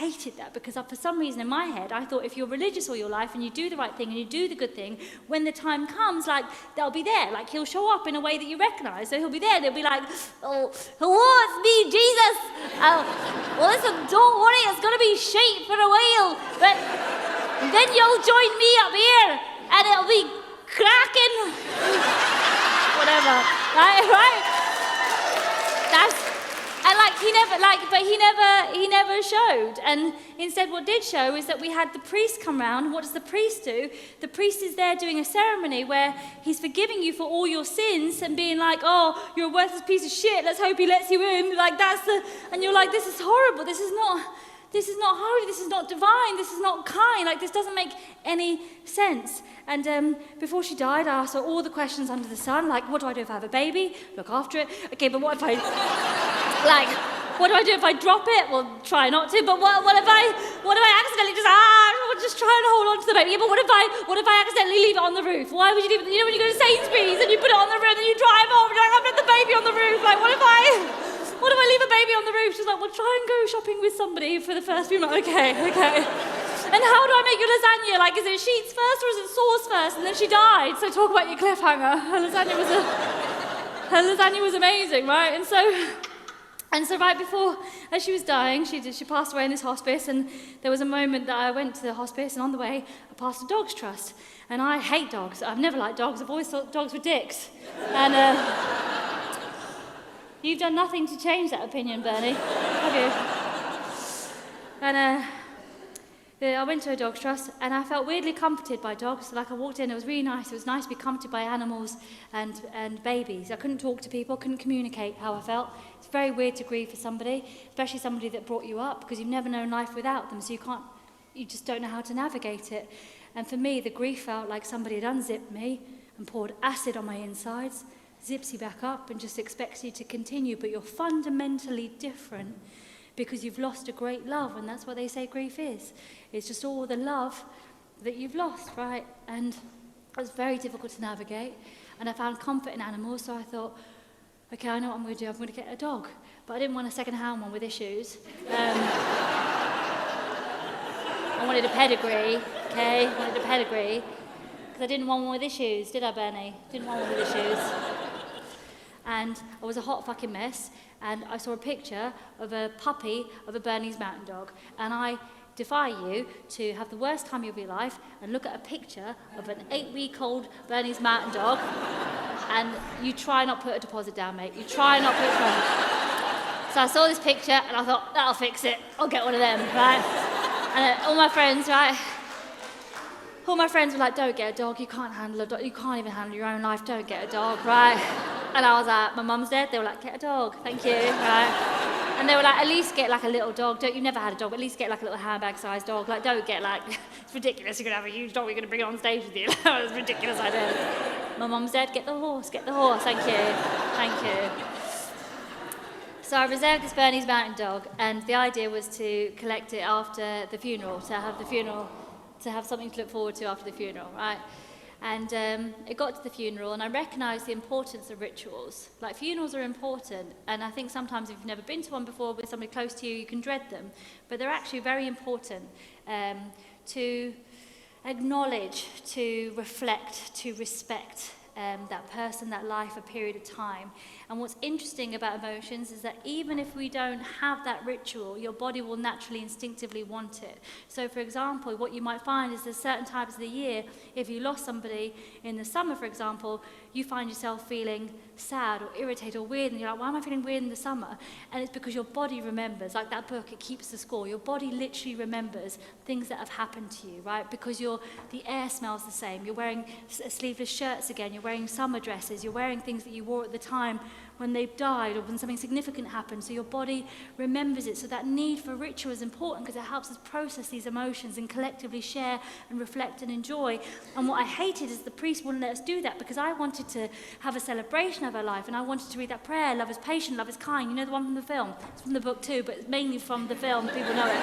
hated that because for some reason in my head, I thought if you're religious all your life and you do the right thing and you do the good thing, when the time comes, like, they'll be there. Like, he'll show up in a way that you recognize. So he'll be there. They'll be like, oh, hello, it's me, Jesus. Well, listen, don't worry, it's going to be shite for a while. But then you'll join me up here and it'll be cracking. Whatever. Right? He never showed. And instead what did show is that we had the priest come round. What does the priest do? The priest is there doing a ceremony where he's forgiving you for all your sins and being like, oh, you're a worthless piece of shit, let's hope he lets you in. Like, and you're like, this is horrible, this is not holy, this is not divine, this is not kind, like, this doesn't make any sense. And before she died, I asked her all the questions under the sun, like, what do I do if I have a baby? Look after it. Okay, but what if I, what do I do if I drop it? Well, try not to, but what if I accidentally just try and hold on to the baby? Yeah, but what if I accidentally leave it on the roof? Why would you do it? You know when you go to Sainsbury's and you put it on the roof and you drive home and you're like, I've left the baby on the roof, like, what if I leave a baby on the roof? She's like, well, try and go shopping with somebody for the first few months. Okay. And how do I make your lasagna? Like, is it sheets first or is it sauce first? And then she died. So talk about your cliffhanger. Her lasagna was amazing, right? And so right before, as she was dying, she passed away in this hospice, and there was a moment that I went to the hospice, and on the way, I passed a dog's trust. And I hate dogs. I've never liked dogs. I've always thought dogs were dicks. And you've done nothing to change that opinion, Bernie, have you? And I went to a dog's trust, and I felt weirdly comforted by dogs. Like, I walked in, it was really nice. It was nice to be comforted by animals and babies. I couldn't talk to people, couldn't communicate how I felt. It's very weird to grieve for somebody, especially somebody that brought you up, because you've never known life without them, so you just don't know how to navigate it. And for me, the grief felt like somebody had unzipped me and poured acid on my insides, zips you back up and just expects you to continue, but you're fundamentally different because you've lost a great love, and that's what they say grief is. It's just all the love that you've lost, right? And it was very difficult to navigate, and I found comfort in animals, so I thought, okay, I know what I'm going to do. I'm going to get a dog. But I didn't want a second-hand one with issues. I wanted a pedigree, okay? I wanted a pedigree, because I didn't want one with issues, did I, Bernie? Didn't want one with issues. And I was a hot fucking mess, and I saw a picture of a puppy of a Bernese Mountain Dog, and I defy you to have the worst time of your life and look at a picture of an 8-week-old Bernese Mountain Dog, and you try not put a deposit down, mate. You try not put a deposit. So I saw this picture, and I thought, that'll fix it. I'll get one of them, right? And all my friends, right? All my friends were like, don't get a dog, you can't handle a dog, you can't even handle your own life, don't get a dog, right? And I was like, my mum's dead, they were like, get a dog, thank you, right? And they were like, at least get like a little dog, you've never had a dog, but at least get like a little handbag-sized dog, like don't get like, it's ridiculous, you're gonna have a huge dog, you're gonna bring it on stage with you, that was a ridiculous idea. My mum's dead, get the horse, thank you. So I reserved this Bernese Mountain Dog, and the idea was to collect it after the funeral, to have something to look forward to after the funeral, right? And it got to the funeral, and I recognised the importance of rituals. Like, funerals are important, and I think sometimes if you've never been to one before with somebody close to you, you can dread them. But they're actually very important to acknowledge, to reflect, to respect that person, that life, a period of time. And what's interesting about emotions is that even if we don't have that ritual, your body will naturally, instinctively want it. So, for example, what you might find is there's certain times of the year, if you lost somebody in the summer, for example, you find yourself feeling sad or irritated or weird, and you're like, why am I feeling weird in the summer? And it's because your body remembers, like that book, it keeps the score. Your body literally remembers things that have happened to you, right? Because the air smells the same. You're wearing sleeveless shirts again. You're wearing summer dresses. You're wearing things that you wore at the time when they've died or when something significant happened. So your body remembers it. So that need for ritual is important because it helps us process these emotions and collectively share and reflect and enjoy. And what I hated is the priest wouldn't let us do that, because I wanted to have a celebration of her life, and I wanted to read that prayer, love is patient, love is kind. You know the one from the film? It's from the book too, but it's mainly from the film. People know it.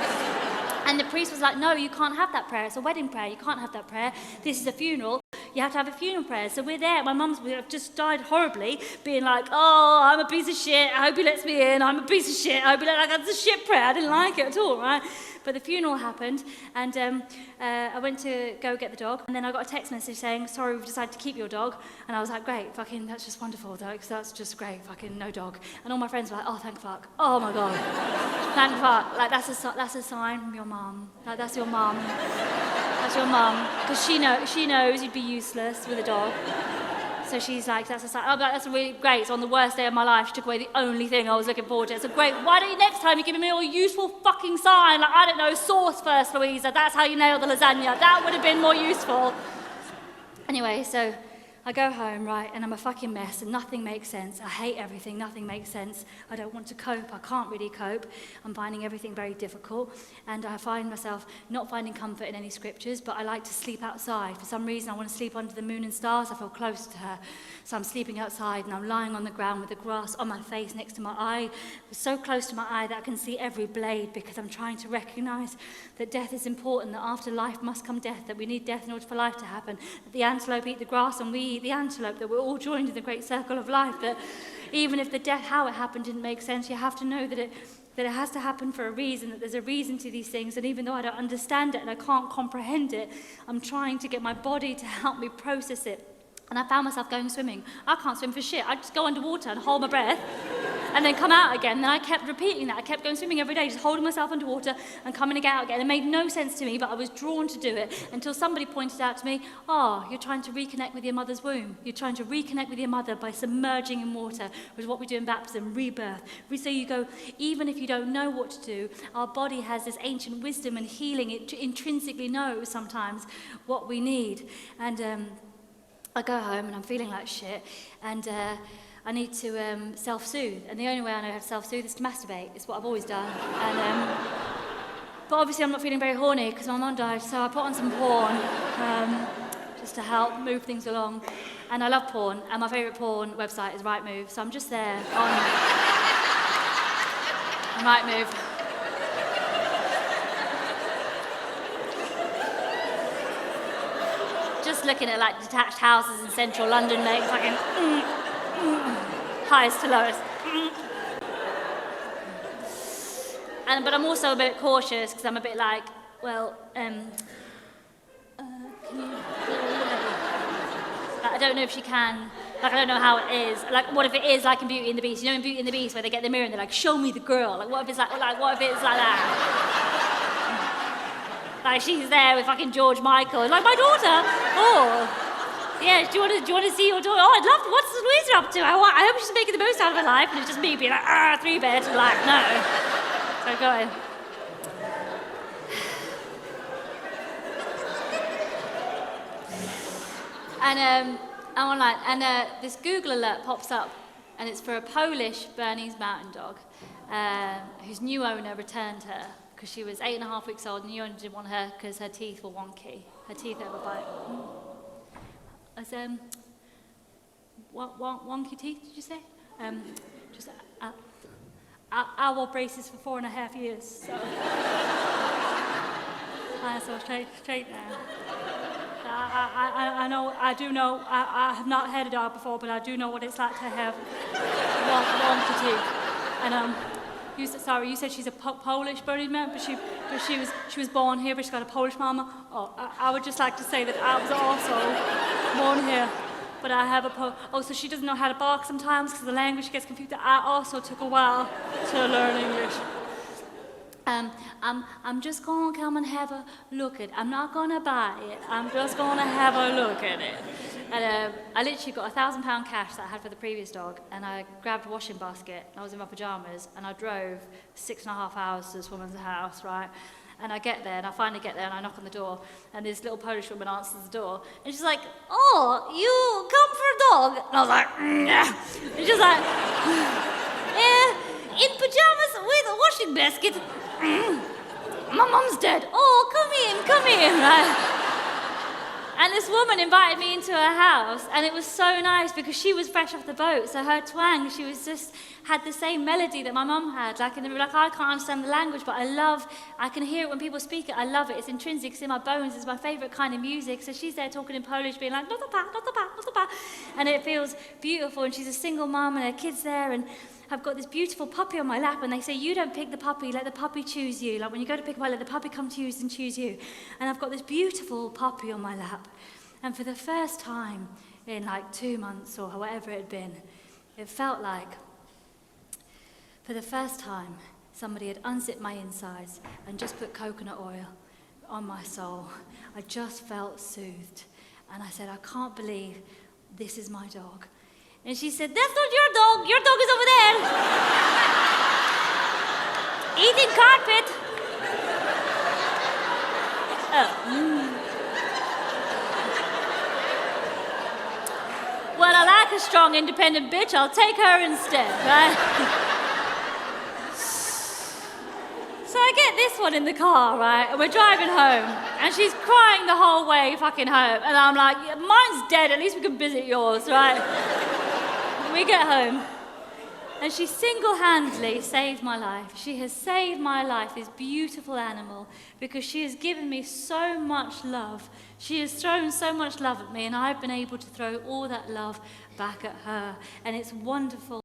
And the priest was like, no, you can't have that prayer. It's a wedding prayer. You can't have that prayer. This is a funeral. you have to have a funeral prayer. So we're there. My mum's just died horribly, being like, oh, I'm a piece of shit. I hope he lets me in. I'm a piece of shit. I hope he lets me in. That's a shit prayer. I didn't like it at all, right? But the funeral happened, and I went to go get the dog, and then I got a text message saying, sorry, we've decided to keep your dog. And I was like, great, fucking, that's just wonderful, dog. That's just great, fucking no dog. And all my friends were like, oh, thank fuck. Oh, my God. Thank fuck. Like, that's a sign from your mum. Like, that's your mum. That's your mum. Because she knows you'd be useless with a dog. So she's like, that's a sign. I'm like, that's really great. So on the worst day of my life, she took away the only thing I was looking forward to. So great. Why don't you next time you give me a useful fucking sign? Like, I don't know, sauce first, Louisa. That's how you nail the lasagna. That would have been more useful. Anyway, so I go home, right, and I'm a fucking mess, and nothing makes sense. I hate everything, nothing makes sense. I don't want to cope, I can't really cope. I'm finding everything very difficult, and I find myself not finding comfort in any scriptures, but I like to sleep outside. For some reason, I want to sleep under the moon and stars. I feel close to her. So I'm sleeping outside, and I'm lying on the ground with the grass on my face next to my eye, so close to my eye that I can see every blade, because I'm trying to recognize that death is important, that after life must come death, that we need death in order for life to happen, that the antelope eat the grass and we eat the antelope, that we're all joined in the great circle of life, that even if the death, how it happened didn't make sense, you have to know that it has to happen for a reason, that there's a reason to these things, and even though I don't understand it and I can't comprehend it, I'm trying to get my body to help me process it. And I found myself going swimming. I can't swim for shit. I just go underwater and hold my breath and then come out again. And then I kept repeating that. I kept going swimming every day, just holding myself underwater and coming out again. It made no sense to me, but I was drawn to do it until somebody pointed out to me, oh, you're trying to reconnect with your mother's womb. You're trying to reconnect with your mother by submerging in water, which is what we do in baptism, rebirth. So you go, even if you don't know what to do, our body has this ancient wisdom and healing. It intrinsically knows sometimes what we need. And I go home and I'm feeling like shit, and I need to self-soothe, and the only way I know how to self-soothe is to masturbate. It's what I've always done. And but obviously I'm not feeling very horny because my mum died, so I put on some porn just to help move things along. And I love porn, and my favourite porn website is Rightmove, so I'm just there on Rightmove. Just looking at like detached houses in central London, like fucking highest to lowest. But I'm also a bit cautious because I'm a bit like, well, can you? Like, I don't know if she can. Like, I don't know how it is. Like, what if it is like in Beauty and the Beast? You know, in Beauty and the Beast, where they get the mirror and they're like, "Show me the girl." Like, what if it's like what if it's like that? Like, she's there with fucking George Michael, like, my daughter. Oh, yeah. Do you want to see your daughter? Oh, I'd love to. What's Louisa up to? I hope she's making the most out of her life. And it's just me being like, 3-bed, like, no. So go ahead. And I'm online, and this Google alert pops up, and it's for a Polish Bernese mountain dog, whose new owner returned her because she was 8.5 weeks old, and the new owner didn't want her because her teeth were wonky. Her teeth over bite. I said, wonky teeth, did you say? Just owl braces for 4.5 years. So, so straight now. I do know, I have not had a dog before, but I do know what it's like to have wonky teeth. And you said she's a Polish Bernese mountain, but she was born here, but she's got a Polish mama. Oh, I would just like to say that I was also born here, but I have so she doesn't know how to bark sometimes because the language gets confused. I also took a while to learn English. I'm just going to come and have a look at it. I'm not going to buy it. I'm just going to have a look at it. And I literally got £1,000 cash that I had for the previous dog, and I grabbed a washing basket, and I was in my pyjamas, and I drove 6.5 hours to this woman's house, right? And I get there, and I finally get there, and I knock on the door, and this little Polish woman answers the door, and she's like, "Oh, you come for a dog?" And I was like, "Yeah." And she's like, "In pyjamas with a washing basket. My mum's dead. Oh, come in, right?" And this woman invited me into her house, and it was so nice because she was fresh off the boat, so her twang, she was just had the same melody that my mum had. Like I can't understand the language, but I can hear it when people speak it. I love it. It's intrinsic. It's in my bones. It's my favourite kind of music. So she's there talking in Polish, being like, not the pa, not the pa, not the pa. And it feels beautiful. And she's a single mum, and her kids there, and I've got this beautiful puppy on my lap, and they say, you don't pick the puppy, let the puppy choose you. Like when you go to pick him up, let the puppy come to you and choose you. And I've got this beautiful puppy on my lap. And for the first time in like 2 months or whatever it had been, it felt like, for the first time, somebody had unzipped my insides and just put coconut oil on my soul. I just felt soothed. And I said, I can't believe this is my dog. And she said, that's not your dog is over there. Eating carpet. Well, I like a strong, independent bitch. I'll take her instead, right? So I get this one in the car, right? And we're driving home. And she's crying the whole way fucking home. And I'm like, yeah, mine's dead. At least we can visit yours, right? We get home. And she single-handedly saved my life. She has saved my life, this beautiful animal, because she has given me so much love. She has thrown so much love at me, and I've been able to throw all that love back at her. And it's wonderful.